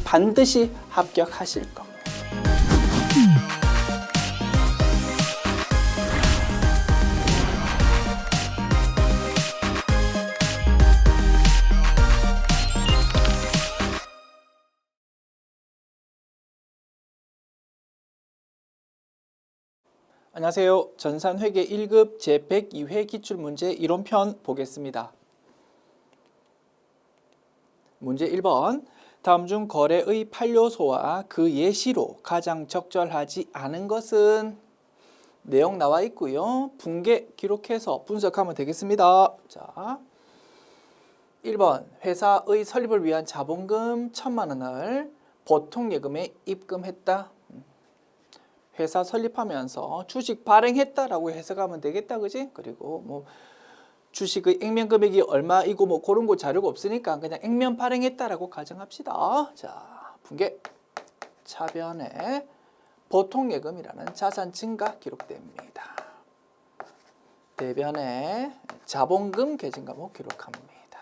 반드시 합격하실 겁니다. 안녕하세요. 전산회계 1급 제102회 기출문제 이론편 보겠습니다. 문제 1번. 다음 중 거래의 판료소와 그 예시로 가장 적절하지 않은 것은? 내용 나와 있고요. 분계 기록해서 분석하면 되겠습니다. 자, 1번. 회사의 설립을 위한 자본금 1,000만 원을 보통예금에 입금했다. 회사 설립하면서 주식 발행했다라고 해석하면 되겠다, 그지? 그리고 뭐 주식의 액면 금액이 얼마이고 뭐 그런 거 자료가 없으니까 그냥 액면 발행했다라고 가정합시다. 자, 분계 차변에 보통예금이라는 자산 증가 기록됩니다. 대변에 자본금 계정 과목 기록합니다.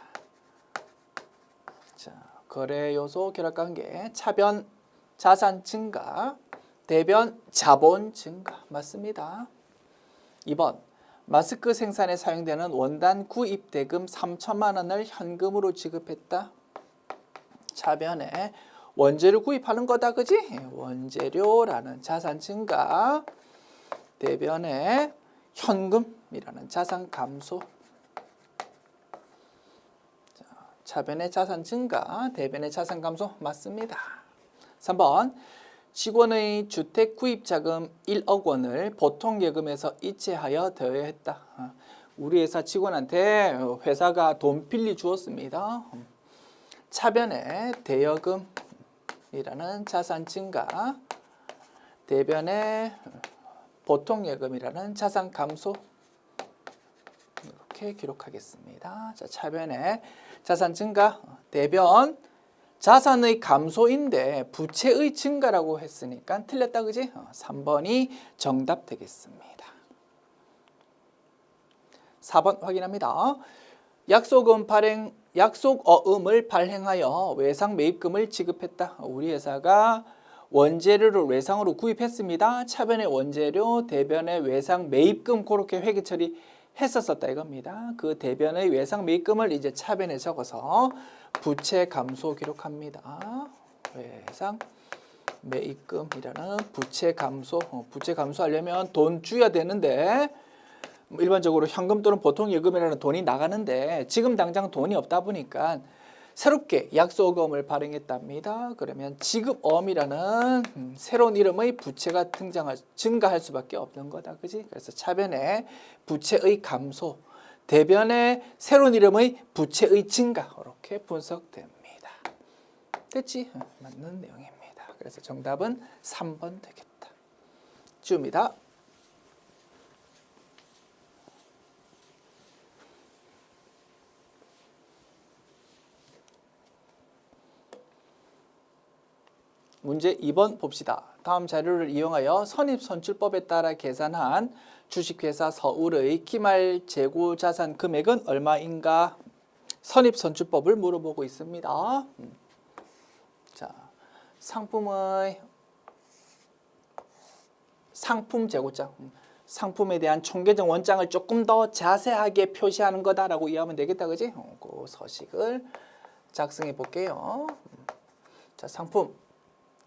자, 거래 요소 결합관계 차변 자산 증가, 대변 자본 증가 맞습니다. 2번. 마스크 생산에 사용되는 원단 구입 대금 3천만 원을 현금으로 지급했다. 차변에 원재료 구입하는 거다, 그지? 원재료라는 자산 증가, 대변에 현금이라는 자산 감소. 자, 차변에 자산 증가, 대변에 자산 감소 맞습니다. 3번. 직원의 주택 구입 자금 1억 원을 보통예금에서 이체하여 대여했다. 우리 회사 직원한테 회사가 돈 빌려 주었습니다. 차변에 대여금이라는 자산 증가, 대변에 보통예금이라는 자산 감소. 이렇게 기록하겠습니다. 자, 차변에 자산 증가, 대변 자산의 감소인데 부채의 증가라고 했으니까 틀렸다, 그지? 3번이 정답 되겠습니다. 4번 확인합니다. 약속어음을 발행하여 외상 매입금을 지급했다. 우리 회사가 원재료를 외상으로 구입했습니다. 차변의 원재료, 대변의 외상 매입금 그렇게 회계 처리했었다 이겁니다. 그 대변의 외상 매입금을 이제 차변에 적어서 부채 감소 기록합니다. 외상 매입금이라는 부채 감소. 부채 감소하려면 돈 줘야 되는데 일반적으로 현금 또는 보통예금이라는 돈이 나가는데 지금 당장 돈이 없다 보니까 새롭게 약속어음을 발행했답니다. 그러면 지급어음이라는 새로운 이름의 부채가 증가할 수밖에 없는 거다, 그지? 그래서 차변에 부채의 감소, 대변에 새로운 이름의 부채의 증가 이렇게 분석됩니다. 됐지? 맞는 내용입니다. 그래서 정답은 3번 되겠다. 줍니다. 문제 2번 봅시다. 다음 자료를 이용하여 선입선출법에 따라 계산한 주식회사 서울의 기말 재고 자산 금액은 얼마인가? 선입선출법을 물어보고 있습니다. 자, 상품 재고장, 상품에 대한 총계정 원장을 조금 더 자세하게 표시하는 거다라고 이해하면 되겠다, 그지? 그 서식을 작성해 볼게요. 자, 상품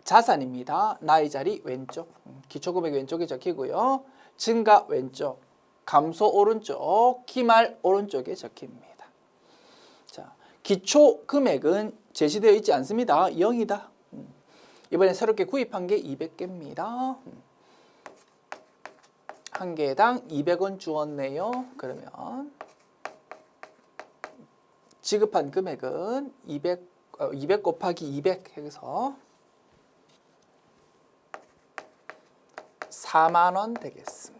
자산입니다. 나의 자리 왼쪽, 기초금액 왼쪽에 적히고요. 증가 왼쪽, 감소 오른쪽, 기말 오른쪽에 적힙니다. 자, 기초금액은 제시되어 있지 않습니다. 0이다. 이번에 새롭게 구입한 게 200개입니다. 한 개당 200원 주었네요. 그러면 지급한 금액은 200 곱하기 200 해서 4만 원 되겠습니다.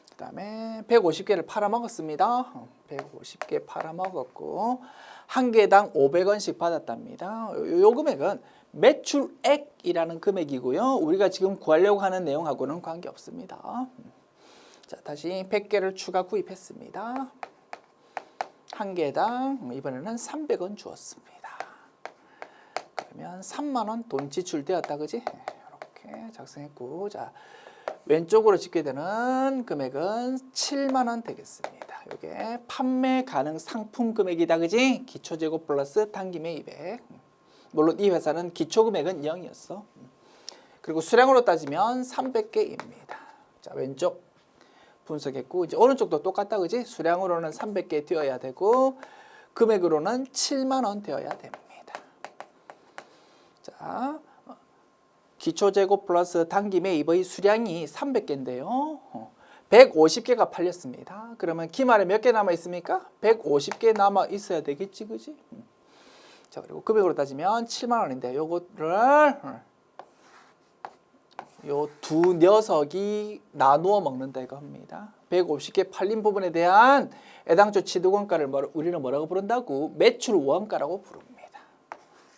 그 다음에 150개를 팔아먹었습니다. 150개 팔아먹었고 한 개당 500원씩 받았답니다. 요 금액은 매출액이라는 금액이고요. 우리가 지금 구하려고 하는 내용하고는 관계없습니다. 자, 다시 100개를 추가 구입했습니다. 한 개당 이번에는 300원 주었습니다. 그러면 3만 원 돈 지출되었다, 그지? 이렇게 작성했고, 자 왼쪽으로 집계 되는 금액은 7만 원 되겠습니다. 이게 판매 가능 상품 금액이다, 그지? 기초재고 플러스 단기 매입액. 물론 이 회사는 기초 금액은 0이었어. 그리고 수량으로 따지면 300개입니다. 자 왼쪽 분석했고, 이제 오른쪽도 똑같다, 그지? 수량으로는 300개 되어야 되고 금액으로는 7만 원 되어야 됩니다. 자, 기초재고 플러스 단기 매입의 수량이 300개인데요. 150개가 팔렸습니다. 그러면 기말에 몇 개 남아 있습니까? 150개 남아 있어야 되겠지, 그지? 자, 그리고 금액으로 따지면 7만 원인데 요거를 요 두 녀석이 나누어 먹는다 이겁니다. 150개 팔린 부분에 대한 애당초 취득원가를 우리는 뭐라고 부른다고? 매출 원가라고 부릅니다.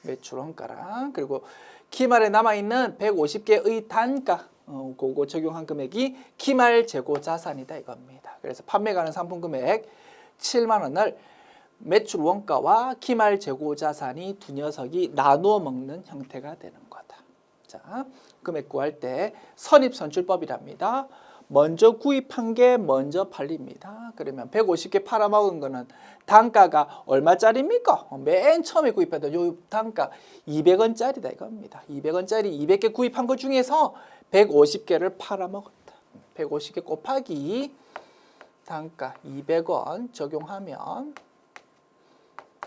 매출 원가랑, 그리고 기말에 남아있는 150개의 단가, 그거 적용한 금액이 기말 재고 자산이다 이겁니다. 그래서 판매 가능 상품 금액 7만 원을 매출 원가와 기말 재고 자산이 두 녀석이 나누어 먹는 형태가 되는 거다. 자, 금액 구할 때 선입선출법이랍니다. 먼저 구입한 게 먼저 팔립니다. 그러면 150개 팔아먹은 거는 단가가 얼마짜리입니까? 맨 처음에 구입했던 요 단가 200원짜리다 이겁니다. 200원짜리 200개 구입한 것 중에서 150개를 팔아먹었다. 150개 곱하기 단가 200원 적용하면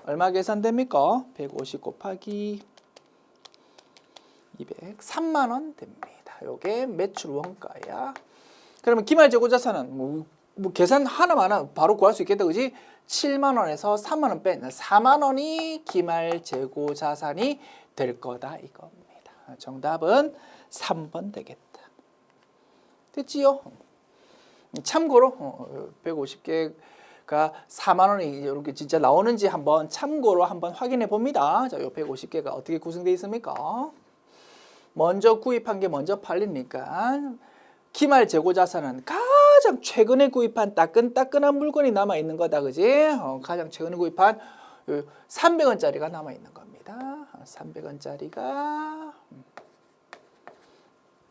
얼마 계산됩니까? 150 곱하기 200, 3만 원 됩니다. 요게 매출 원가야. 그러면 기말 재고 자산은 뭐 계산 하나만 바로 구할 수 있겠다, 그지? 7만 원에서 3만 원 뺀 4만 원이 기말 재고 자산이 될 거다 이겁니다. 정답은 3번 되겠다. 됐지요? 참고로 150개가 4만 원이 이렇게 진짜 나오는지 한번 참고로 한번 확인해 봅니다. 자, 요 150개가 어떻게 구성되어 있습니까? 먼저 구입한 게 먼저 팔리니까 기말 재고 자산은 가장 최근에 구입한 따끈따끈한 물건이 남아 있는 거다, 그지? 가장 최근에 구입한 300원짜리가 남아 있는 겁니다. 300원짜리가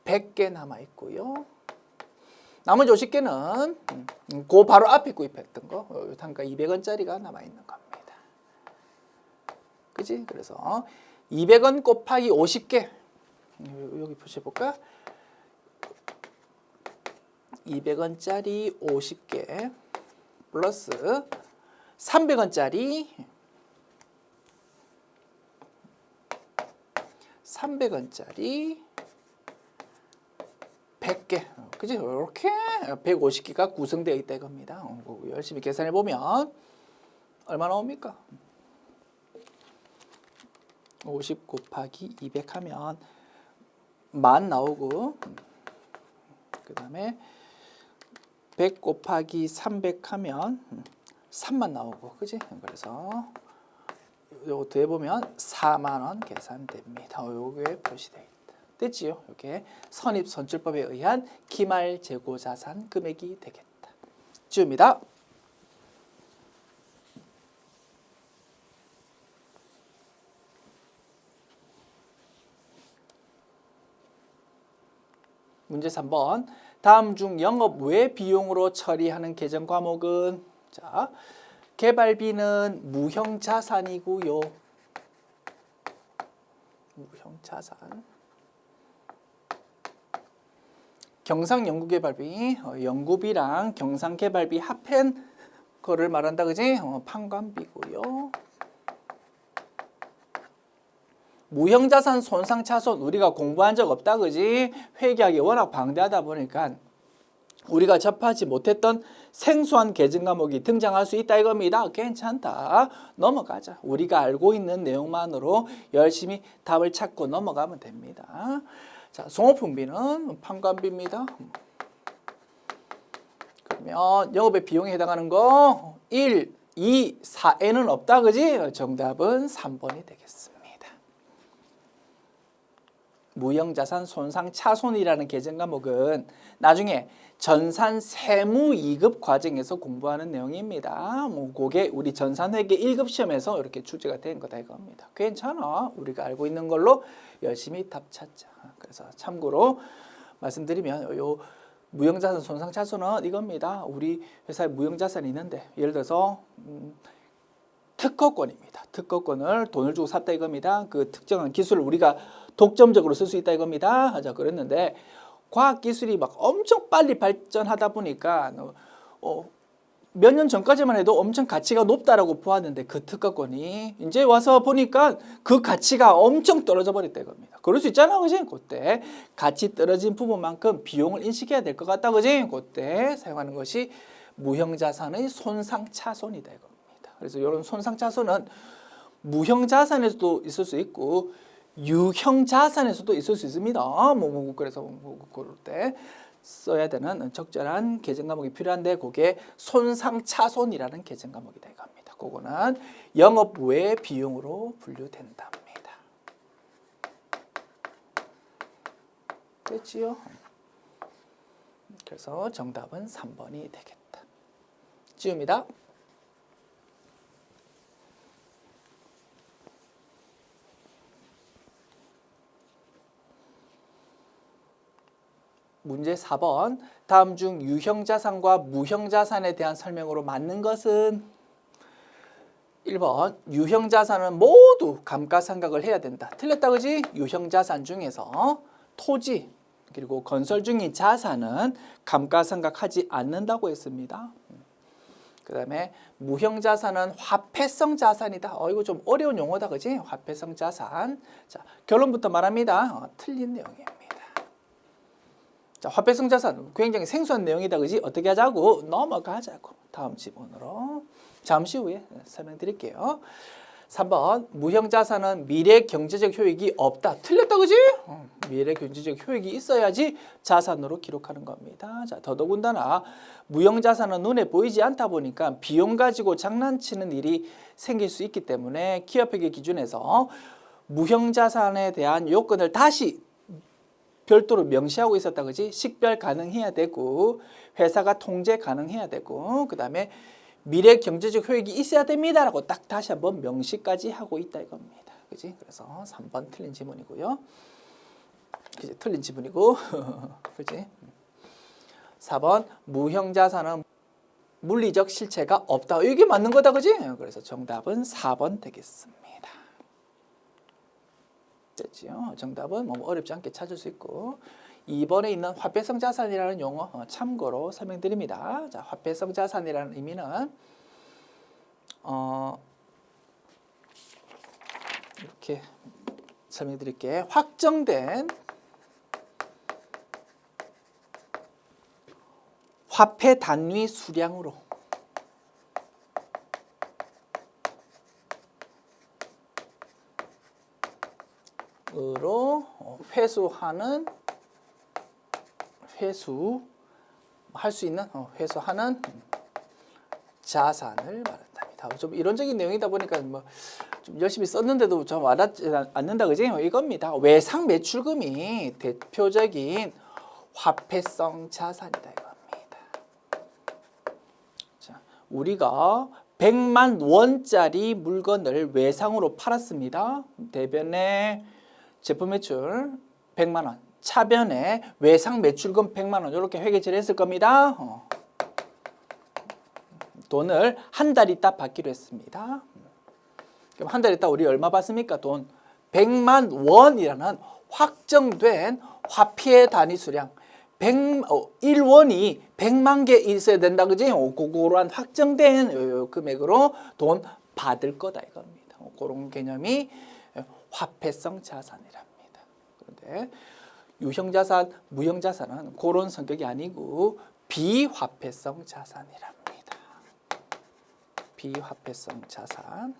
100개 남아 있고요. 나머지 50개는 그 바로 앞에 구입했던 거, 단가 200원짜리가 남아 있는 겁니다. 그지? 그래서 200원 곱하기 50개. 여기 보셔볼까? 200원짜리 50개 플러스 300원짜리 100개. 그지? 이렇게 150개가 구성되어 있다 이겁니다. 열심히 계산해 보면 얼마 나옵니까? 50 곱하기 200 하면 10,000 나오고, 그 다음에 100 곱하기 300 하면 3만 나오고, 그지? 그래서 요거 더해보면 4만 원 계산됩니다. 요게 표시되어 있다. 됐지요? 이렇게 선입선출법에 의한 기말 재고 자산 금액이 되겠다. 지웁니다. 문제 3번. 다음 중 영업 외 비용으로 처리하는 계정 과목은, 자, 개발비는 무형자산이고요. 무형자산. 경상연구개발비, 연구비랑 경상개발비 합한 거를 말한다, 그지? 판관비고요. 무형자산 손상차손 우리가 공부한 적 없다, 그지? 회계학이 워낙 방대하다 보니까 우리가 접하지 못했던 생소한 계정 과목이 등장할 수 있다 이겁니다. 괜찮다. 넘어가자. 우리가 알고 있는 내용만으로 열심히 답을 찾고 넘어가면 됩니다. 자, 송호품비는 판관비입니다. 그러면 영업의 비용에 해당하는 거 1, 2, 4에는 없다, 그지? 정답은 3번이 되겠습니다. 무형자산 손상차손이라는 계정 과목은 나중에 전산 세무 2급 과정에서 공부하는 내용입니다. 뭐 그게 우리 전산회계 1급 시험에서 이렇게 출제가 된 거다 이겁니다. 괜찮아. 우리가 알고 있는 걸로 열심히 답 찾자. 그래서 참고로 말씀드리면 요 무형자산 손상차손은 이겁니다. 우리 회사에 무형자산이 있는데 예를 들어서 특허권입니다. 특허권을 돈을 주고 샀다 이겁니다. 그 특정한 기술을 우리가 독점적으로 쓸 수 있다 이겁니다. 자, 그랬는데 과학기술이 막 엄청 빨리 발전하다 보니까 몇 년 전까지만 해도 엄청 가치가 높다라고 보았는데 그 특허권이 이제 와서 보니까 그 가치가 엄청 떨어져 버렸다 이겁니다. 그럴 수 있잖아, 그지? 그때 가치 떨어진 부분만큼 비용을 인식해야 될 것 같다, 그지? 그때 사용하는 것이 무형자산의 손상차손이다 이겁니다. 그래서 이런 손상차손은 무형자산에서도 있을 수 있고 유형자산에서도 있을 수 있습니다. 그래서 그럴 때 써야 되는 적절한 계정 과목이 필요한데 그게 손상차손이라는 계정 과목이다 이겁니다. 그거는 영업 외 비용으로 분류된답니다. 됐지요? 그래서 정답은 3번이 되겠다. 지웁니다. 문제 4번. 다음 중 유형자산과 무형자산에 대한 설명으로 맞는 것은 1번. 유형자산은 모두 감가상각을 해야 된다. 틀렸다, 그지? 유형자산 중에서 토지 그리고 건설 중인 자산은 감가상각하지 않는다고 했습니다. 그 다음에 무형자산은 화폐성 자산이다. 이거 좀 어려운 용어다, 그지? 화폐성 자산. 자, 결론부터 말합니다. 틀린 내용입니다. 자, 화폐성 자산 굉장히 생소한 내용이다, 그지? 어떻게 하자고? 넘어가자고. 다음 지문으로 잠시 후에 설명드릴게요. 3번. 무형자산은 미래 경제적 효익이 없다. 틀렸다, 그지? 미래 경제적 효익이 있어야지 자산으로 기록하는 겁니다. 자, 더더군다나 무형자산은 눈에 보이지 않다 보니까 비용 가지고 장난치는 일이 생길 수 있기 때문에 기업회계 기준에서 무형자산에 대한 요건을 다시 별도로 명시하고 있었다, 그지? 식별 가능해야 되고 회사가 통제 가능해야 되고 그 다음에 미래 경제적 효익이 있어야 됩니다라고 딱 다시 한번 명시까지 하고 있다 이겁니다, 그지? 그래서 3번 틀린 지문이고요. 그지? 틀린 지문이고, 그지? 4번 무형자산은 물리적 실체가 없다. 이게 맞는 거다, 그지? 그래서 정답은 4번 되겠습니다. 됐지요? 정답은 뭐 어렵지 않게 찾을 수 있고 2번에 있는 화폐성 자산이라는 용어 참고로 설명드립니다. 자, 화폐성 자산이라는 의미는 이렇게 설명드릴게요. 확정된 화폐 단위 수량으로 회수하는 회수할 수 있는 회수하는 자산을 말한답니다. 좀 이론적인 내용이다 보니까 뭐 좀 열심히 썼는데도 좀 와닿지 않는다, 그지? 이겁니다. 외상 매출금이 대표적인 화폐성 자산이다 이겁니다. 자, 우리가 100만 원짜리 물건을 외상으로 팔았습니다. 대변에 제품 매출 100만 원, 차변에 외상 매출금 100만 원 이렇게 회계처리 했을 겁니다. 돈을 한 달 있다 받기로 했습니다. 그럼 한 달 있다 우리 얼마 받습니까? 돈 100만 원이라는 확정된 화폐 단위 수량 1원이 100만 개 있어야 된다, 그지? 그러한 확정된 금액으로 돈 받을 거다 이겁니다. 그런 개념이 화폐성 자산이랍니다. 그런데 유형자산, 무형자산은 그런 성격이 아니고 비화폐성 자산이랍니다. 비화폐성 자산.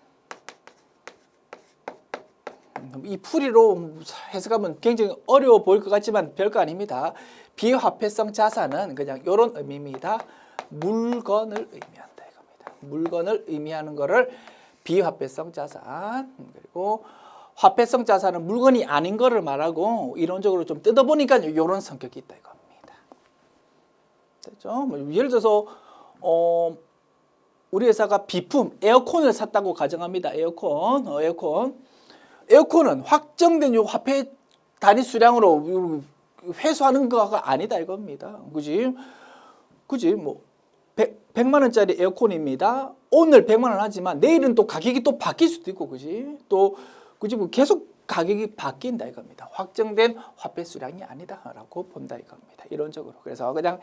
이 풀이로 해석하면 굉장히 어려워 보일 것 같지만 별거 아닙니다. 비화폐성 자산은 그냥 이런 의미입니다. 물건을 의미한다 이겁니다. 물건을 의미하는 거를 비화폐성 자산. 그리고 화폐성 자산은 물건이 아닌 거를 말하고 이론적으로 좀 뜯어보니까 이런 성격이 있다 이겁니다. 됐죠? 뭐 예를 들어서 우리 회사가 비품 에어컨을 샀다고 가정합니다. 에어컨은 확정된 요 화폐 단위 수량으로 회수하는 거가 아니다 이겁니다. 그지? 뭐 100만 원짜리 에어컨입니다. 오늘 100만 원 하지만 내일은 또 가격이 또 바뀔 수도 있고, 그지? 뭐 계속 가격이 바뀐다 이겁니다. 확정된 화폐 수량이 아니다라고 본다 이겁니다. 이론적으로. 그래서 그냥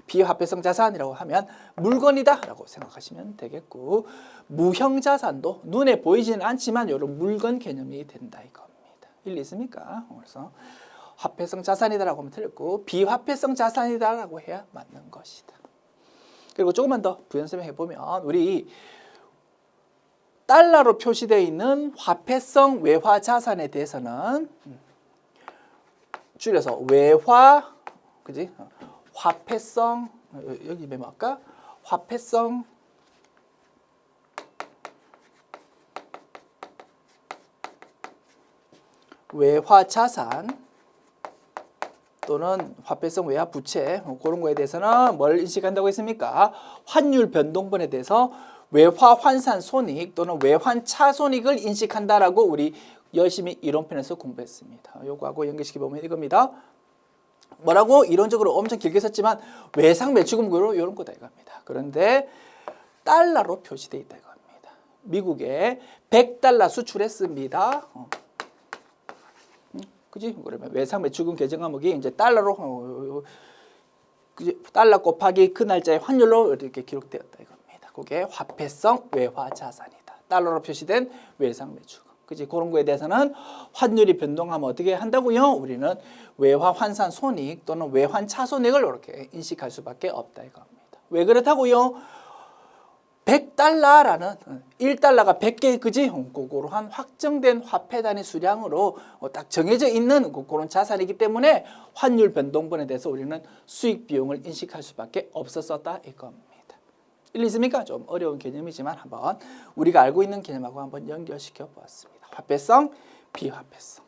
비화폐성 자산이라고 하면 물건이다라고 생각하시면 되겠고, 무형 자산도 눈에 보이지는 않지만 이런 물건 개념이 된다 이겁니다. 일리 있습니까? 그래서 화폐성 자산이다라고 하면 틀렸고, 비화폐성 자산이다라고 해야 맞는 것이다. 그리고 조금만 더 부연 설명해 보면, 우리 달러로 표시되어 있는 화폐성 외화 자산에 대해서는 줄여서 외화, 그지? 화폐성, 여기 메모할까? 화폐성 외화 자산 또는 화폐성 외화 부채, 그런 거에 대해서는 뭘 인식한다고 했습니까? 환율 변동분에 대해서 외화 환산 손익 또는 외환 차손익을 인식한다라고 우리 열심히 이론편에서 공부했습니다. 요거하고 연결시켜 보면 이겁니다. 뭐라고? 이론적으로 엄청 길게 썼지만 외상 매출금고로 이런 거다 이겁니다. 그런데 달러로 표시되어 있다 이겁니다. 미국에 100달러 수출했습니다. 그지? 그러면 외상 매출금 계정 항목이 이제 달러로 달러 곱하기 그 날짜의 환율로 이렇게 기록되었다 이겁니다. 그게 화폐성 외화 자산이다. 달러로 표시된 외상 매출금. 그지? 그런 거에 대해서는 환율이 변동하면 어떻게 한다고요? 우리는 외화 환산 손익 또는 외환 차손익을 이렇게 인식할 수밖에 없다 이겁니다. 왜 그렇다고요? 100달러라는 1달러가 100개, 그지? 그러한 확정된 화폐 단위 수량으로 딱 정해져 있는 그런 자산이기 때문에 환율 변동분에 대해서 우리는 수익 비용을 인식할 수밖에 없었다 이겁니다. 일리 있습니까? 좀 어려운 개념이지만 한번 우리가 알고 있는 개념하고 한번 연결시켜 보았습니다. 화폐성, 비화폐성.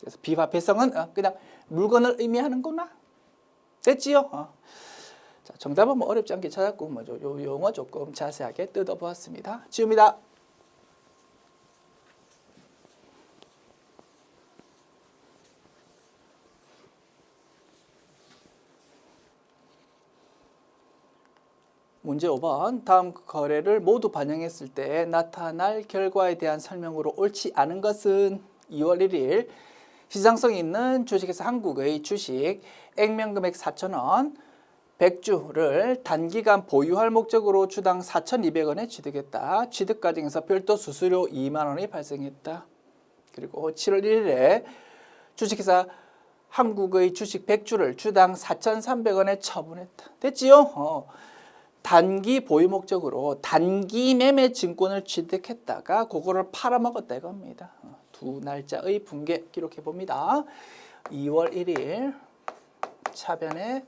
그래서 비화폐성은 그냥 물건을 의미하는구나. 됐지요? 자, 정답은 뭐 어렵지 않게 찾았고, 요 용어 조금 자세하게 뜯어보았습니다. 지웁니다. 문제 5번. 다음 거래를 모두 반영했을 때 나타날 결과에 대한 설명으로 옳지 않은 것은 2월 1일 시장성 있는 주식회사 한국의 주식 액면금액 4,000원 100주를 단기간 보유할 목적으로 주당 4,200원에 취득했다. 취득 과정에서 별도 수수료 2만 원이 발생했다. 그리고 7월 1일에 주식회사 한국의 주식 100주를 주당 4,300원에 처분했다. 됐지요? 단기 보유 목적으로 단기 매매 증권을 취득했다가 그거를 팔아먹었다 이겁니다. 두 날짜의 분계 기록해 봅니다. 2월 1일 차변에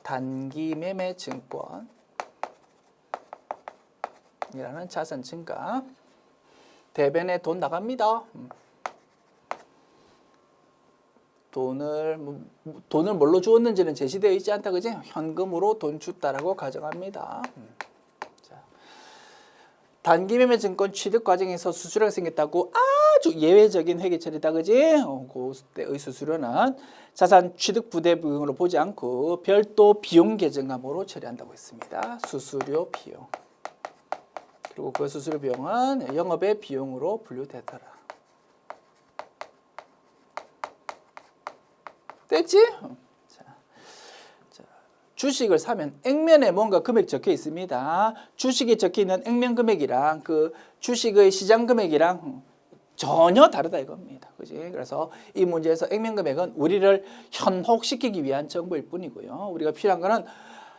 단기 매매 증권이라는 자산 증가, 대변에 돈 나갑니다. 돈을 뭘로 주었는지는 제시되어 있지 않다, 그지? 현금으로 돈 줬다라고 가정합니다. 자, 단기 매매 증권 취득 과정에서 수수료가 생겼다고 아주 예외적인 회계 처리다, 그지? 그때의 수수료는 자산 취득 부대 비용으로 보지 않고 별도 비용 계정함으로 처리한다고 했습니다. 수수료 비용. 그리고 그 수수료 비용은 영업의 비용으로 분류되더라. 됐지? 자, 주식을 사면 액면에 뭔가 금액 적혀 있습니다. 주식에 적혀 있는 액면 금액이랑 그 주식의 시장 금액이랑 전혀 다르다 이겁니다. 그지? 그래서 이 문제에서 액면 금액은 우리를 현혹시키기 위한 정보일 뿐이고요. 우리가 필요한 거는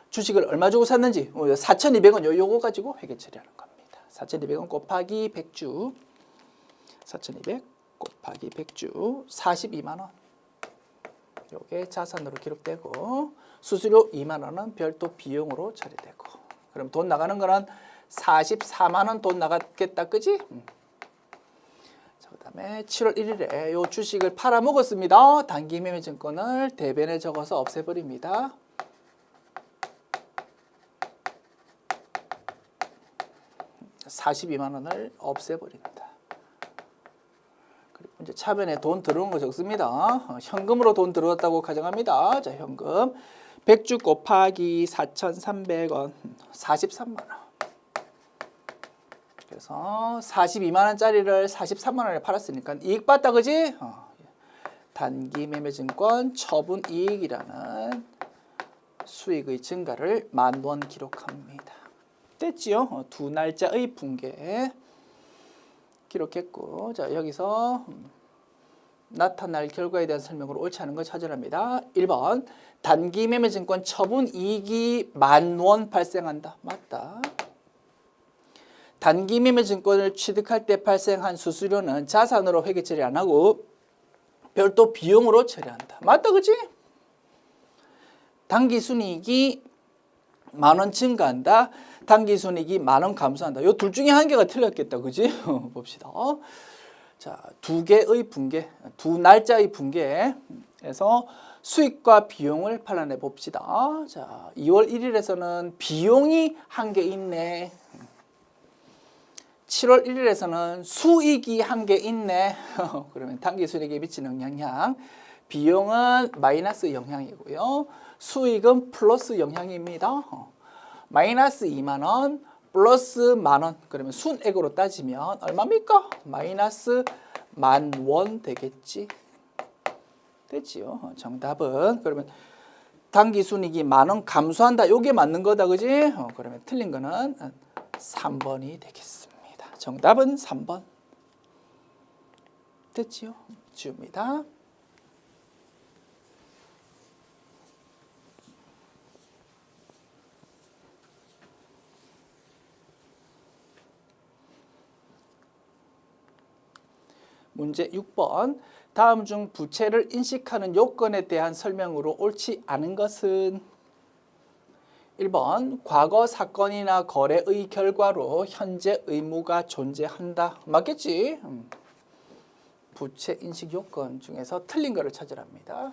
주식을 얼마 주고 샀는지 4,200원 요거 가지고 회계 처리하는 겁니다. 4,200원 곱하기 100주 4,200 곱하기 100주 42만 원. 요게 자산으로 기록되고 수수료 2만 원은 별도 비용으로 처리되고, 그럼 돈 나가는 거는 44만 원 돈 나갔겠다, 그지? 자, 그다음에 7월 1일에 요 주식을 팔아먹었습니다. 단기 매매 증권을 대변에 적어서 없애버립니다. 42만 원을 없애버린다. 그리고 이제 차변에 돈 들어온 거 적습니다. 현금으로 돈 들어왔다고 가정합니다. 자, 현금 100주 곱하기 4,300원 43만 원. 그래서 42만 원짜리를 43만 원에 팔았으니까 이익 봤다, 그지? 단기 매매증권 처분 이익이라는 수익의 증가를 10,000원 기록합니다. 됐지요? 두 날짜의 분계 기록했고, 자, 여기서 나타날 결과에 대한 설명으로 옳지 않은 걸 찾으랍니다. 1번 단기 매매증권 처분 이익이 10,000원 발생한다. 맞다. 단기 매매증권을 취득할 때 발생한 수수료는 자산으로 회계 처리 안 하고 별도 비용으로 처리한다. 맞다, 그치? 단기 순이익이 10,000원 증가한다. 단기 순이익이 10,000원 감소한다. 요 둘 중에 한 개가 틀렸겠다, 그지? 봅시다. 자, 두 개의 분계, 두 날짜의 분계에서 수익과 비용을 팔아내 봅시다. 자, 2월 1일에서는 비용이 한 개 있네. 7월 1일에서는 수익이 한 개 있네. 그러면 단기 순이익에 미치는 영향, 비용은 마이너스 영향이고요. 수익은 플러스 영향입니다. 마이너스 2만 원, 플러스 10,000원. 그러면 순액으로 따지면 얼마입니까? 마이너스 10,000원 되겠지. 됐지요. 정답은 그러면 단기 순이익이 10,000원 감소한다. 요게 맞는 거다, 그지? 그러면 틀린 거는 3번이 되겠습니다. 정답은 3번. 됐지요? 지웁니다. 문제 6번. 다음 중 부채를 인식하는 요건에 대한 설명으로 옳지 않은 것은 1번 과거 사건이나 거래의 결과로 현재 의무가 존재한다. 맞겠지? 부채 인식 요건 중에서 틀린 거를 찾으랍니다.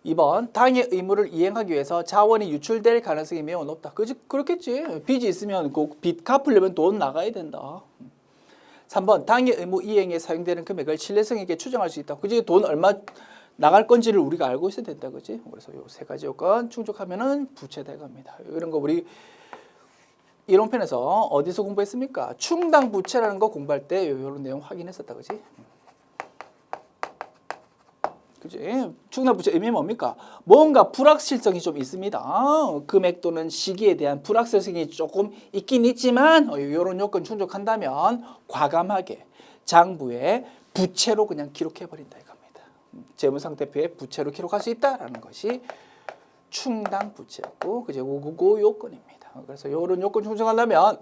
2번 당해 의무를 이행하기 위해서 자원이 유출될 가능성이 매우 높다. 그렇겠지. 빚이 있으면 그 빚 갚으려면 돈 나가야 된다. 3번 당해 의무 이행에 사용되는 금액을 신뢰성 있게 추정할 수 있다. 그지? 돈 얼마 나갈 건지를 우리가 알고 있어야 된다, 그지? 그래서 요 세 가지 요건 충족하면은 부채다 이겁니다. 이런 거 우리 이론편에서 어디서 공부했습니까? 충당 부채라는 거 공부할 때 이런 내용 확인했었다, 그지? 그지? 충당 부채 의미 뭡니까? 뭔가 불확실성이 좀 있습니다. 금액 또는 시기에 대한 불확실성이 조금 있긴 있지만 이런 요건 충족한다면 과감하게 장부에 부채로 그냥 기록해버린다 이겁니다. 재무상태표에 부채로 기록할 수 있다라는 것이 충당 부채였고, 그제 그 요건입니다. 그래서 이런 요건 충족하려면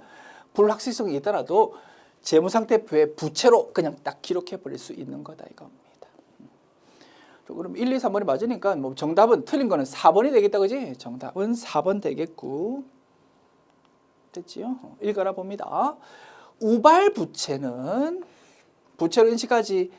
불확실성이 있더라도 재무상태표에 부채로 그냥 딱 기록해버릴 수 있는 거다 이겁니다. 그럼 1, 2, 3번이 맞으니까 뭐 정답은 틀린 거는 4번이 되겠다, 그지? 정답은 4번 되겠고, 됐지요? 읽어라 봅니다. 우발 부채는 부채로 인식하지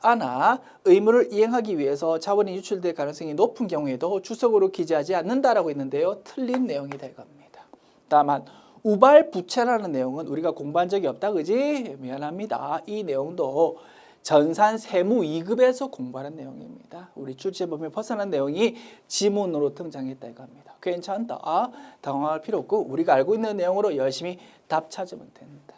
않아 의무를 이행하기 위해서 자원이 유출될 가능성이 높은 경우에도 주석으로 기재하지 않는다라고 했는데요. 틀린 내용이다 이겁니다. 다만 우발 부채라는 내용은 우리가 공부한 적이 없다, 그지? 미안합니다. 이 내용도 전산 세무 2급에서 공부하는 내용입니다. 우리 출제범위 벗어난 내용이 지문으로 등장했다 이겁니다. 괜찮다. 당황할 필요 없고 우리가 알고 있는 내용으로 열심히 답 찾으면 된다.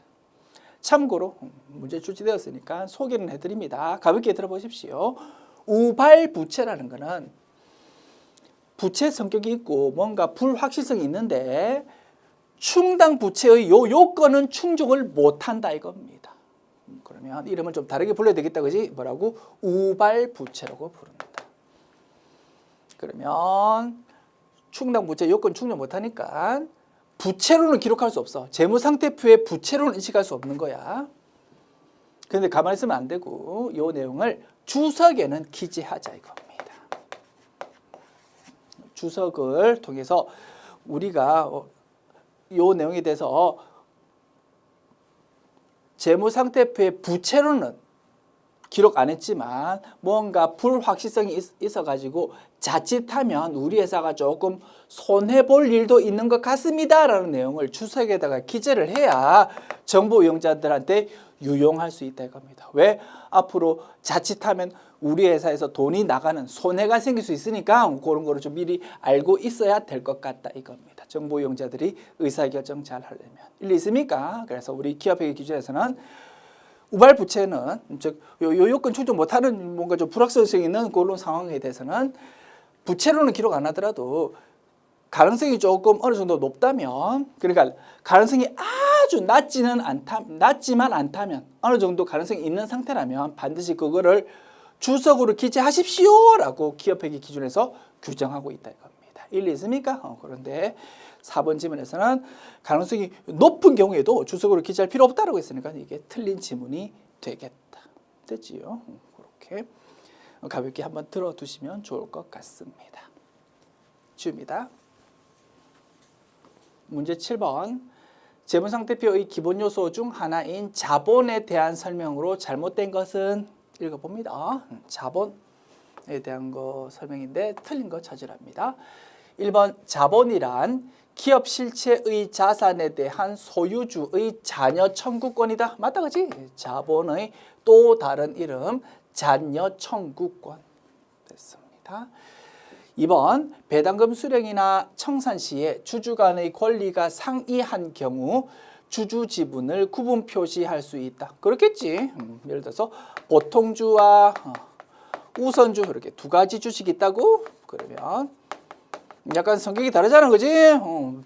참고로 문제 출제되었으니까 소개는 해드립니다. 가볍게 들어보십시오. 우발 부채라는 것은 부채 성격이 있고 뭔가 불확실성이 있는데 충당 부채의 요 요건은 충족을 못한다 이겁니다. 그러면 이름은 좀 다르게 불러야 되겠다, 그지? 뭐라고? 우발 부채라고 부른다. 그러면 충당 부채 요건 충족 못하니까 부채로는 기록할 수 없어. 재무상태표에 부채로는 인식할 수 없는 거야. 그런데 가만히 있으면 안 되고 이 내용을 주석에는 기재하자 이겁니다. 주석을 통해서 우리가 이 내용에 대해서 재무상태표에 부채로는 기록 안 했지만 뭔가 불확실성이 있어가지고 자칫하면 우리 회사가 조금 손해볼 일도 있는 것 같습니다 라는 내용을 주석에다가 기재를 해야 정보 이용자들한테 유용할 수 있다 이겁니다. 왜? 앞으로 자칫하면 우리 회사에서 돈이 나가는 손해가 생길 수 있으니까 그런 거를 좀 미리 알고 있어야 될 것 같다 이겁니다. 정보 이용자들이 의사결정 잘 하려면. 일리 있습니까? 그래서 우리 기업회계 기준에서는 우발 부채는 즉 요건 충족 못하는 뭔가 좀 불확실성 있는 그런 상황에 대해서는 부채로는 기록 안 하더라도 가능성이 조금 어느 정도 높다면, 그러니까 가능성이 아주 낮지만 않다면, 어느 정도 가능성이 있는 상태라면 반드시 그거를 주석으로 기재하십시오라고 기업회계 기준에서 규정하고 있다 이겁니다. 일리 있습니까? 그런데 4번 지문에서는 가능성이 높은 경우에도 주석으로 기재할 필요 없다라고 했으니까 이게 틀린 지문이 되겠다. 됐지요? 그렇게 가볍게 한번 들어두시면 좋을 것 같습니다. 지웁니다. 문제 7번. 재무상태표의 기본 요소 중 하나인 자본에 대한 설명으로 잘못된 것은 읽어봅니다. 자본에 대한 거 설명인데 틀린 거 찾으랍니다. 1번 자본이란 기업 실체의 자산에 대한 소유주의 잔여 청구권이다. 맞다 그지? 자본의 또 다른 이름 잔여 청구권 됐습니다. 2번 배당금 수령이나 청산 시에 주주 간의 권리가 상이한 경우 주주 지분을 구분 표시할 수 있다. 그렇겠지. 예를 들어서 보통주와 우선주 이렇게 두 가지 주식이 있다고 그러면 약간 성격이 다르잖아, 그지?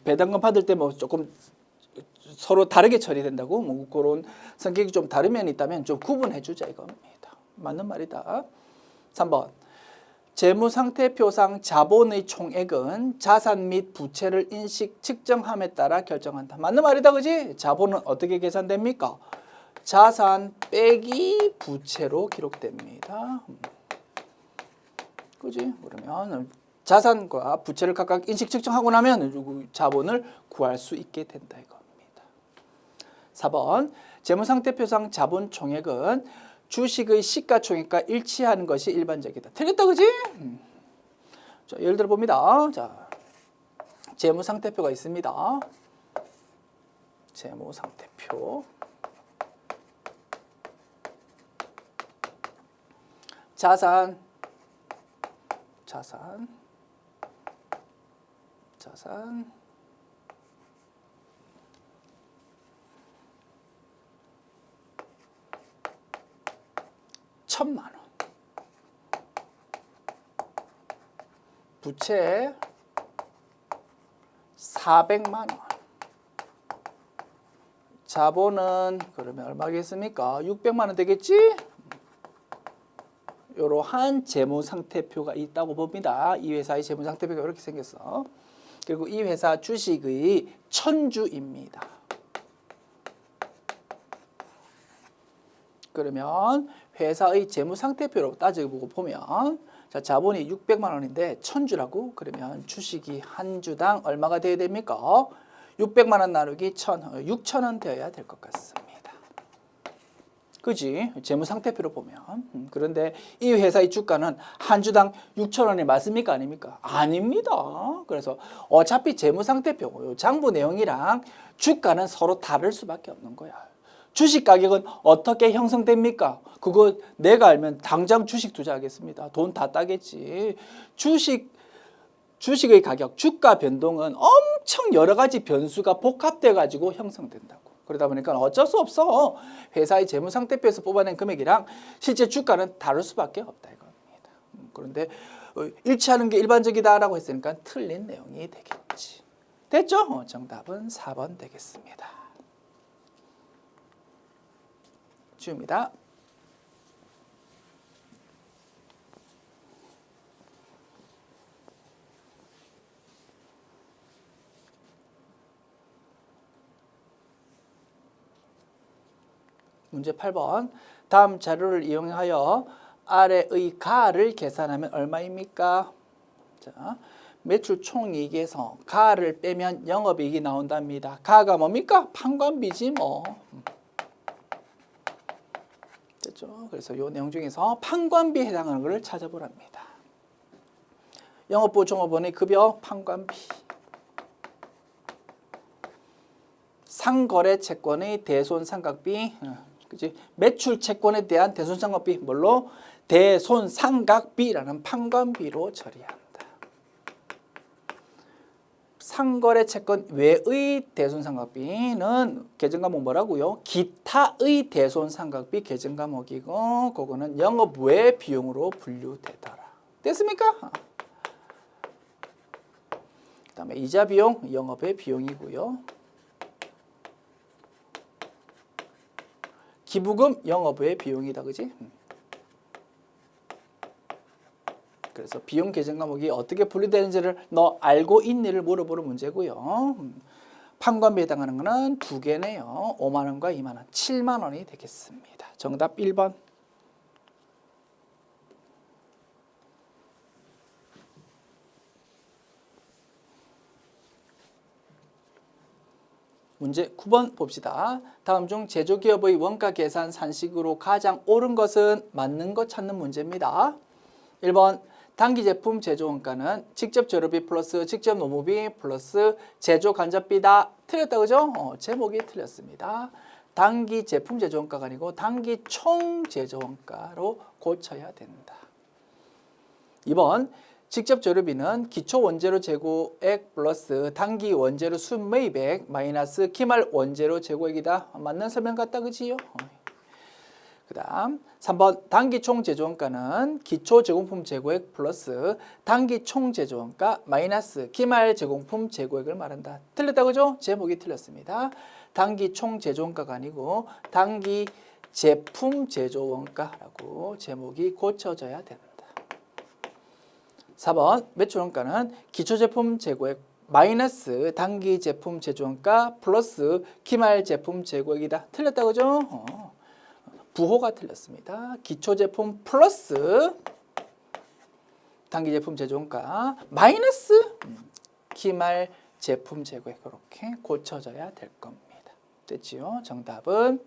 배당금 받을 때 뭐 조금 서로 다르게 처리된다고 뭐 그런 성격이 좀 다른 면이 있다면 좀 구분해 주자 이겁니다. 맞는 말이다. 3번. 재무상태표상 자본의 총액은 자산 및 부채를 인식 측정함에 따라 결정한다. 맞는 말이다, 그지? 자본은 어떻게 계산됩니까? 자산 빼기 부채로 기록됩니다. 그지? 그러면 자산과 부채를 각각 인식 측정하고 나면 자본을 구할 수 있게 된다 이겁니다. 4번. 재무상태표상 자본 총액은 주식의 시가총액과 일치하는 것이 일반적이다. 틀렸다, 그지? 자, 예를 들어 봅니다. 자, 재무상태표가 있습니다. 재무상태표. 자산. 1,000만 원. 부채 400만 원. 자본은 그러면 얼마겠습니까? 600만 원 되겠지? 이러한 재무상태표가 있다고 봅니다. 이 회사의 재무상태표가 이렇게 생겼어. 그리고 이 회사 주식의 천주입니다. 그러면 회사의 재무상태표로 따져보고 보면 자, 자본이 600만 원인데 1000주라고 그러면 주식이 한 주당 얼마가 되어야 됩니까? 600만 원 나누기 6,000원 되어야 될 것 같습니다. 그지? 재무상태표로 보면. 그런데 이 회사의 주가는 한 주당 6,000원이 맞습니까? 아닙니까? 아닙니다. 그래서 어차피 재무상태표, 장부 내용이랑 주가는 서로 다를 수밖에 없는 거야. 주식 가격은 어떻게 형성됩니까? 그거 내가 알면 당장 주식 투자하겠습니다. 돈 다 따겠지. 주식의 가격, 주가 변동은 엄청 여러 가지 변수가 복합돼 가지고 형성된다고. 그러다 보니까 어쩔 수 없어. 회사의 재무상태표에서 뽑아낸 금액이랑 실제 주가는 다를 수밖에 없다 이겁니다. 그런데 일치하는 게 일반적이다라고 했으니까 틀린 내용이 되겠지. 됐죠? 정답은 4번 되겠습니다. 지웁니다. 문제 8번. 다음 자료를 이용하여 아래의 가를 계산하면 얼마입니까? 자, 매출 총이익에서 가를 빼면 영업이익이 나온답니다. 가가 뭡니까? 판관비지 뭐. 됐죠? 그래서 이 내용 중에서 판관비에 해당하는 것을 찾아보랍니다. 영업부 종업원의 급여 판관비. 상거래 채권의 대손상각비. 그치? 매출 채권에 대한 대손상각비 뭘로? 대손상각비라는 판관비로 처리한다. 상거래 채권 외의 대손상각비는 계정 과목 뭐라고요? 기타의 대손상각비 계정 과목이고 그거는 영업 외 비용으로 분류되더라. 됐습니까? 그다음에 이자 비용 영업의 비용이고요. 기부금 영업의 비용이다, 그지? 그래서 비용 계정 과목이 어떻게 분류되는지를 너 알고 있니를 물어보는 문제고요. 판관비에 해당하는 거는 두 개네요. 5만 원과 2만 원, 7만 원이 되겠습니다. 정답 1번. 문제 9번 봅시다. 다음 중 제조기업의 원가 계산 산식으로 가장 옳은 것은 맞는 것 찾는 문제입니다. 1번 단기 제품 제조 원가는 직접 재료비 플러스 직접 노무비 플러스 제조 간접비다. 틀렸다, 그죠? 제목이 틀렸습니다. 단기 제품 제조 원가가 아니고 단기 총 제조 원가로 고쳐야 된다. 2번 직접 재료비는 기초 원재료 재고액 플러스 단기 원재료 순매입액 마이너스 기말 원재료 재고액이다. 맞는 설명 같다, 그지요? 그 다음 3번 단기 총 제조원가는 기초 제공품 재고액 플러스 단기 총 제조원가 마이너스 기말 제공품 재고액을 말한다. 틀렸다, 그죠? 제목이 틀렸습니다. 단기 총 제조원가가 아니고 단기 제품 제조원가라고 제목이 고쳐져야 된다. 4번 매출원가는 기초제품 재고액 마이너스 단기 제품 제조원가 플러스 기말 제품 재고액이다. 틀렸다, 그죠? 부호가 틀렸습니다. 기초제품 플러스 단기 제품 제조원가 마이너스 기말 제품 재고액 그렇게 고쳐져야 될 겁니다. 됐지요? 정답은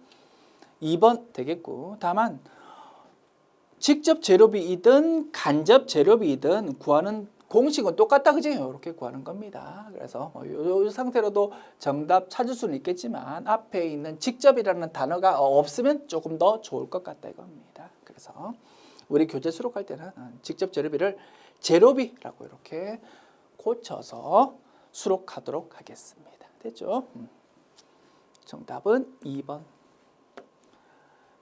2번 되겠고 다만 직접 재료비이든 간접 재료비이든 구하는 공식은 똑같다, 그지? 이렇게 구하는 겁니다. 그래서 이 상태로도 정답 찾을 수는 있겠지만 앞에 있는 직접이라는 단어가 없으면 조금 더 좋을 것 같다 이겁니다. 그래서 우리 교재 수록할 때는 직접 재료비를 재료비라고 이렇게 고쳐서 수록하도록 하겠습니다. 됐죠? 정답은 2번.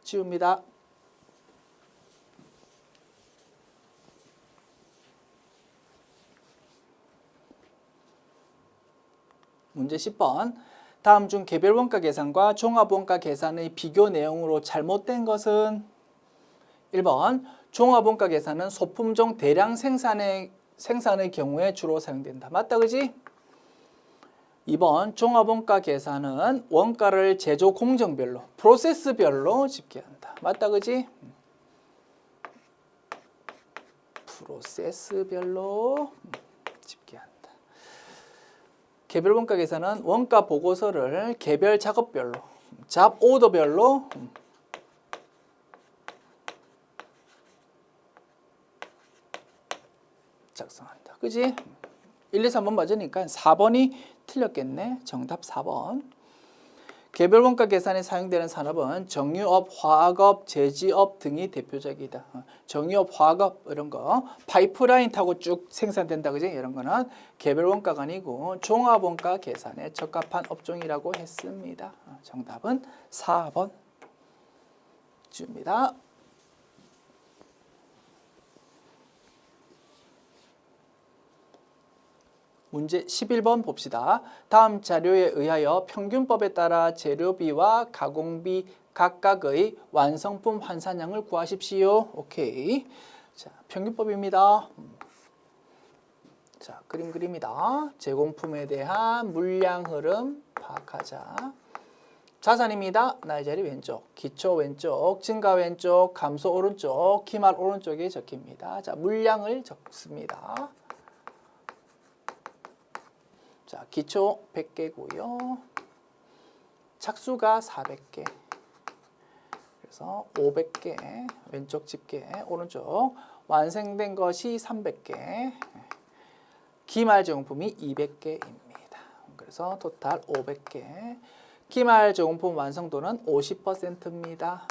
지웁니다. 문제 10번. 다음 중 개별 원가 계산과 종합 원가 계산의 비교 내용으로 잘못된 것은 1번 종합 원가 계산은 소품종 대량 생산의 경우에 주로 사용된다. 맞다, 그지? 2번 종합 원가 계산은 원가를 제조 공정별로 프로세스별로 집계한다. 맞다, 그지? 프로세스별로 집계한다. 개별 원가 계산은 원가 보고서를 개별 작업별로, 잡 오더별로 작성한다. 그지? 1, 2, 3번 맞으니까 4번이 틀렸겠네. 정답 4번. 개별 원가 계산에 사용되는 산업은 정유업, 화학업, 제지업 등이 대표적이다. 정유업, 화학업 이런 거 파이프라인 타고 쭉 생산된다, 그지? 이런 거는 개별 원가가 아니고 종합 원가 계산에 적합한 업종이라고 했습니다. 정답은 4번 줍니다. 문제 11번 봅시다. 다음 자료에 의하여 평균법에 따라 재료비와 가공비 각각의 완성품 환산량을 구하십시오. 오케이. 자, 평균법입니다. 자, 그림이다. 제공품에 대한 물량 흐름 파악하자. 자산입니다. 나의 자리 왼쪽, 기초 왼쪽, 증가 왼쪽, 감소 오른쪽, 기말 오른쪽에 적힙니다. 자, 물량을 적습니다. 자, 기초 100개고요. 착수가 400개. 그래서 500개 왼쪽 집게 오른쪽 완성된 것이 300개 기말 제공품이 200개입니다. 그래서 토탈 500개 기말 제공품 완성도는 50%입니다.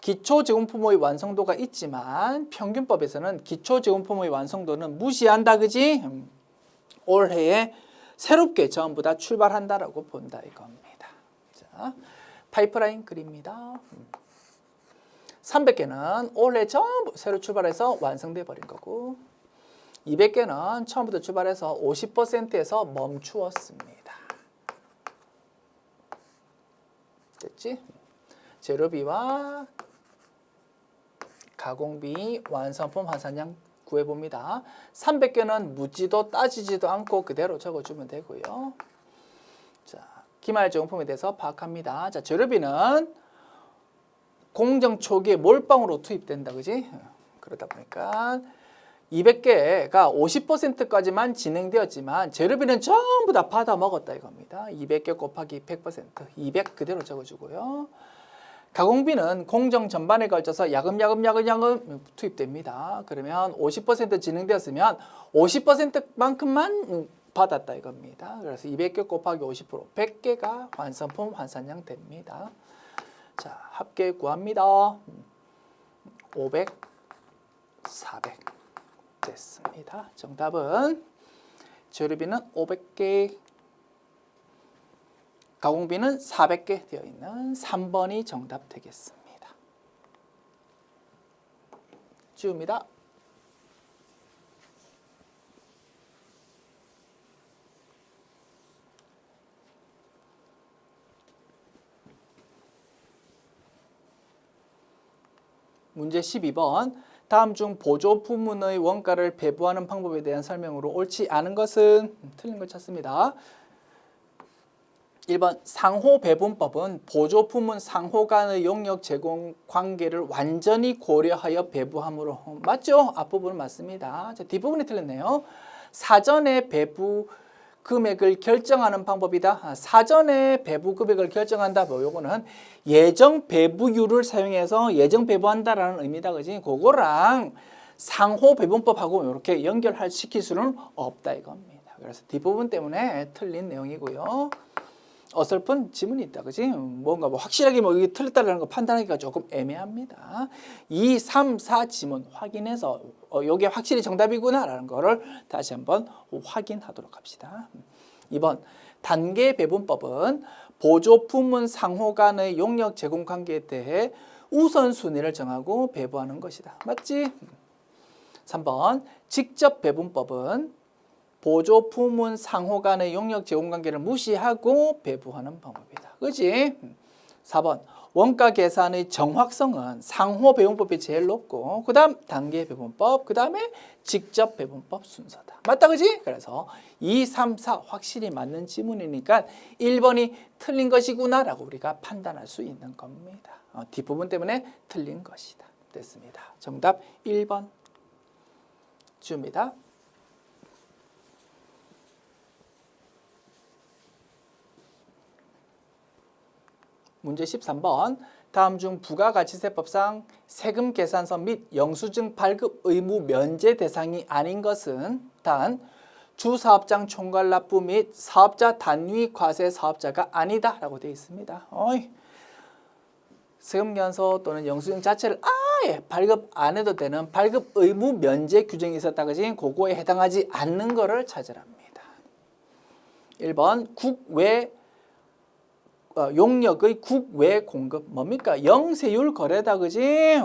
기초 제공품의 완성도가 있지만 평균법에서는 기초 제공품의 완성도는 무시한다 그지? 올해에 새롭게 전부 다 출발한다라고 본다 이겁니다. 자, 파이프라인 그립니다. 300개는 올해 전부 새로 출발해서 완성돼 버린 거고 200개는 처음부터 출발해서 50%에서 멈추었습니다. 됐지? 재료비와 가공비, 완성품 환산량 구해봅니다. 300개는 묻지도 따지지도 않고 그대로 적어주면 되고요. 자, 기말 제공품에 대해서 파악합니다. 자, 재료비는 공정 초기에 몰빵으로 투입된다, 그지? 그러다 보니까 200개가 50%까지만 진행되었지만 재료비는 전부 다 받아 먹었다 이겁니다. 200개 곱하기 100%, 200 그대로 적어주고요. 가공비는 공정 전반에 걸쳐서 야금야금 투입됩니다. 그러면 50% 진행되었으면 50%만큼만 받았다 이겁니다. 그래서 200개 곱하기 50%, 100개가 완성품 환산량 됩니다. 자, 합계 구합니다. 500, 400 됐습니다. 정답은 재료비는 500개, 가공비는 400개 되어 있는 3번이 정답 되겠습니다. 지웁니다. 문제 12번. 다음 중 보조 부문의 원가를 배부하는 방법에 대한 설명으로 옳지 않은 것은 틀린 걸 찾습니다. 1번 상호 배분법은 보조 부문 상호 간의 용역 제공 관계를 완전히 고려하여 배부함으로 맞죠? 앞부분은 맞습니다. 자, 뒷부분이 틀렸네요. 사전에 배부 금액을 결정하는 방법이다. 사전에 배부 금액을 결정한다. 뭐 요거는 예정 배부율을 사용해서 예정 배부한다라는 의미다. 그지? 그거랑 상호 배분법하고 이렇게 연결할 시킬 수는 없다 이겁니다. 그래서 뒷부분 때문에 틀린 내용이고요. 어설픈 지문이 있다. 그지? 뭔가 뭐 확실하게 뭐 이게 틀렸다라는 거 판단하기가 조금 애매합니다. 2, 3, 4 지문 확인해서 이게 확실히 정답이구나라는 거를 다시 한번 확인하도록 합시다. 2번 단계 배분법은 보조 부문 상호 간의 용역 제공 관계에 대해 우선순위를 정하고 배부하는 것이다. 맞지? 3번 직접 배분법은 보조 부문 상호 간의 용역 제공 관계를 무시하고 배부하는 방법이다. 그렇지? 4번 원가 계산의 정확성은 상호 배분법이 제일 높고 그 다음 단계 배분법, 그 다음에 직접 배분법 순서다. 맞다 그지? 그래서 2, 3, 4 확실히 맞는 지문이니까 1번이 틀린 것이구나 라고 우리가 판단할 수 있는 겁니다. 뒷부분 때문에 틀린 것이다. 됐습니다. 정답 1번 줍니다. 문제 13번. 다음 중 부가가치세법상 세금 계산서 및 영수증 발급 의무 면제 대상이 아닌 것은 단 주사업장 총괄 납부 및 사업자 단위 과세 사업자가 아니다 라고 되어 있습니다. 세금 계산서 또는 영수증 자체를 아예 발급 안 해도 되는 발급 의무 면제 규정이 있었다 그지? 그거에 해당하지 않는 거를 찾으랍니다. 1번 국외 용역의 국외 공급 뭡니까? 영세율 거래다 그지?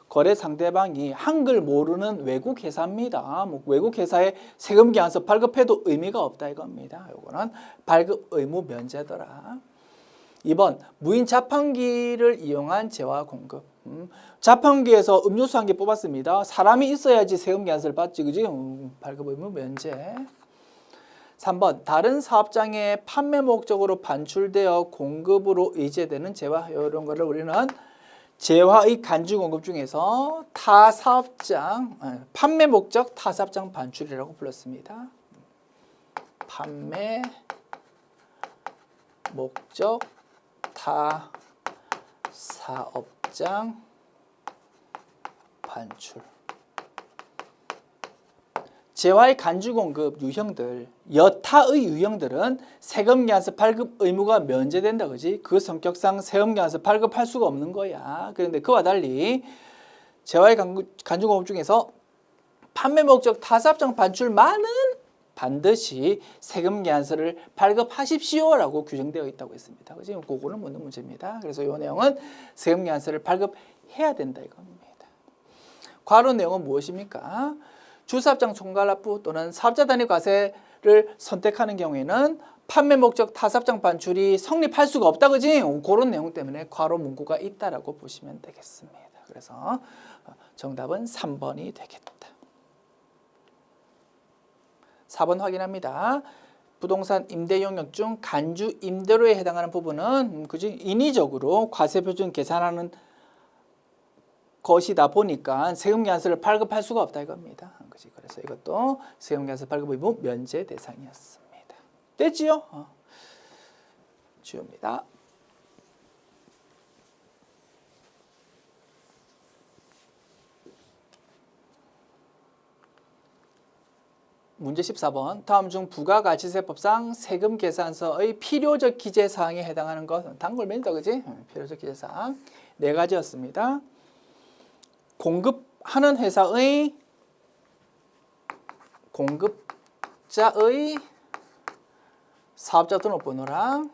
거래 상대방이 한글 모르는 외국 회사입니다. 뭐 외국 회사에 세금 계산서 발급해도 의미가 없다 이겁니다. 요거는 발급 의무 면제더라. 2번 무인 자판기를 이용한 재화 공급. 자판기에서 음료수 한 개 뽑았습니다. 사람이 있어야지 세금 계산서를 받지 그지? 발급 의무 면제. 3번 다른 사업장에 판매 목적으로 반출되어 공급으로 의제되는 재화 이런 거를 우리는 재화의 간주 공급 중에서 타사업장 판매 목적 타사업장 반출이라고 불렀습니다. 판매 목적 사업장 반출. 재화의 간주 공급 유형들, 여타의 유형들은 세금계산서 발급 의무가 면제된다, 그지? 그 성격상 세금계산서 발급할 수가 없는 거야. 그런데 그와 달리 재화의 간주 공급 중에서 판매 목적 타사업장 반출만은 반드시 세금계산서를 발급하십시오라고 규정되어 있다고 했습니다. 그지? 그거는 묻는 문제입니다. 그래서 이 내용은 세금계산서를 발급해야 된다 이겁니다. 괄호 내용은 무엇입니까? 주사업장 총괄납부 또는 사업자 단위 과세를 선택하는 경우에는 판매 목적 타사업장 반출이 성립할 수가 없다, 그지? 그런 내용 때문에 괄호 문구가 있다라고 보시면 되겠습니다. 그래서 정답은 3번이 되겠다. 4번 확인합니다. 부동산 임대 용역 중 간주 임대료에 해당하는 부분은 그지? 인위적으로 과세 표준 계산하는 것이다 보니까 세금계산서를 발급할 수가 없다 이겁니다. 그치? 그래서 이것도 세금계산서 발급 의무 면제 대상이었습니다. 됐지요? 지웁니다. 문제 14번. 다음 중 부가가치세법상 세금계산서의 필요적 기재사항에 해당하는 것. 단골맨이다, 그지? 필요적 기재사항 4가지였습니다. 공급하는 회사의 공급자의 사업자 등록번호랑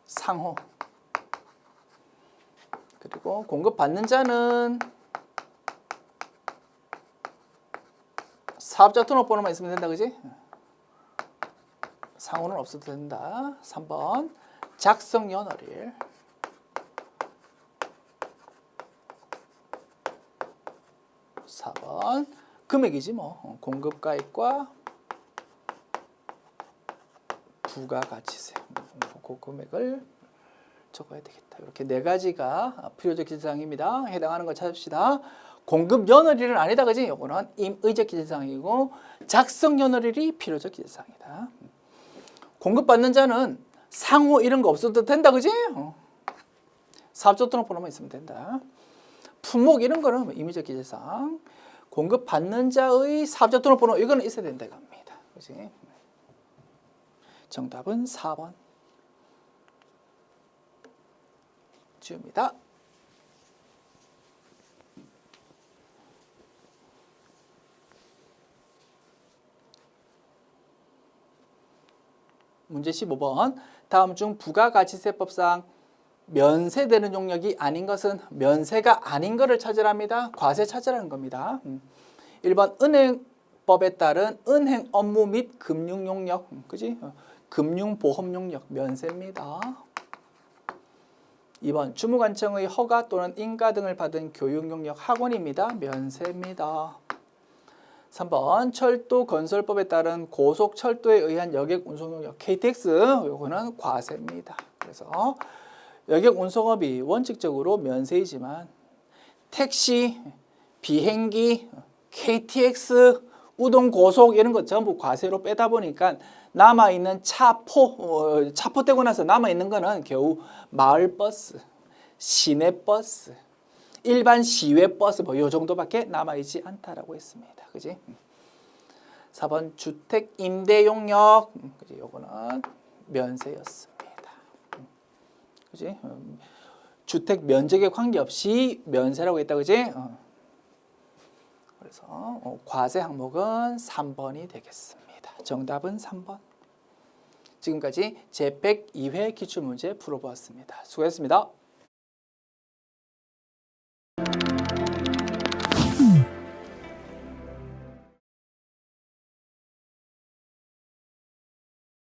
상호, 그리고 공급받는 자는 사업자 등록번호만 있으면 된다, 그지? 상호는 없어도 된다. 3번 작성 연월일. 4번 금액이지 뭐. 공급가액과 부가가치세. 그 금액을 적어야 되겠다. 이렇게 4가지가 필요적 기재사항입니다. 해당하는 걸 찾읍시다. 공급 연월일은 아니다, 그지? 이거는 임의적 기재사항이고 작성 연월일이 필요적 기재사항이다. 공급받는 자는 상호 이런 거 없어도 된다, 그지? 사업자 등록번호만 있으면 된다. 품목 이런 거는 임의적 기재사항. 공급받는 자의 사업자 등록번호 이거는 있어야 된다 이겁니다. 그지? 정답은 4번. 지웁니다. 문제 15번. 다음 중 부가가치세법상 면세되는 용역이 아닌 것은 면세가 아닌 것을 찾으랍니다. 과세 찾으라는 겁니다. 1번 은행법에 따른 은행 업무 및 금융 용역, 그지? 금융보험 용역 면세입니다. 2번 주무관청의 허가 또는 인가 등을 받은 교육 용역 학원입니다. 면세입니다. 3번 철도건설법에 따른 고속철도에 의한 여객운송용역 KTX 요거는 과세입니다. 그래서 여객운송업이 원칙적으로 면세이지만 택시, 비행기, KTX, 우동고속 이런 것 전부 과세로 빼다 보니까 남아있는 차포되고 나서 남아있는 거는 겨우 마을버스, 시내버스, 일반 시외버스 뭐 요 정도밖에 남아있지 않다라고 했습니다. 그지? 4번 주택 임대용역, 그지? 요거는 면세였습니다. 그지? 주택 면적에 관계없이 면세라고 했다, 그지? 그래서 과세 항목은 3번이 되겠습니다. 정답은 3번. 지금까지 제102회 기출문제 풀어보았습니다. 수고했습니다.